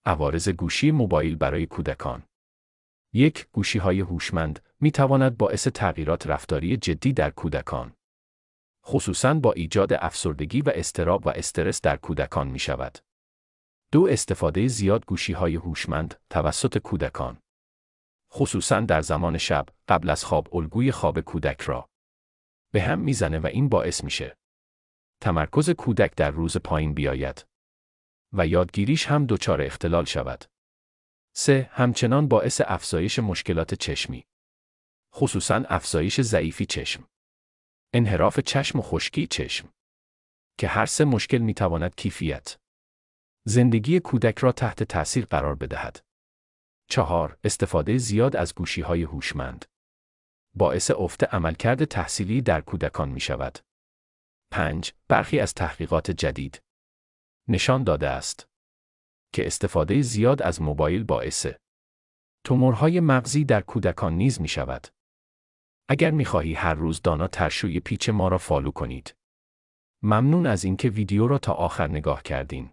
عوارض گوشی موبایل برای کودکان. 1. گوشی‌های هوشمند می‌تواند باعث تغییرات رفتاری جدی در کودکان، خصوصاً با ایجاد افسردگی و اضطراب و استرس در کودکان می‌شود. 2. استفاده زیاد گوشی‌های هوشمند توسط کودکان، خصوصاً در زمان شب قبل از خواب، الگوی خواب کودک را به هم میزنه و این باعث میشه تمرکز کودک در روز پایین بیاید و یادگیریش هم دچار اختلال شود. 3. همچنان باعث افزایش مشکلات چشمی، خصوصاً افزایش ضعیفی چشم، انحراف چشم و خشکی چشم، که هر سه مشکل میتواند کیفیت زندگی کودک را تحت تأثیر قرار بدهد. 4. استفاده زیاد از گوشی‌های هوشمند باعث افت عملکرد تحصیلی در کودکان می شود. 5. برخی از تحقیقات جدید نشان داده است که استفاده زیاد از موبایل باعث تومورهای مغزی در کودکان نیز می شود. اگر می خواهی هر روز دانا ترشوی پیچ ما را فالو کنید. ممنون از اینکه ویدیو را تا آخر نگاه کردین.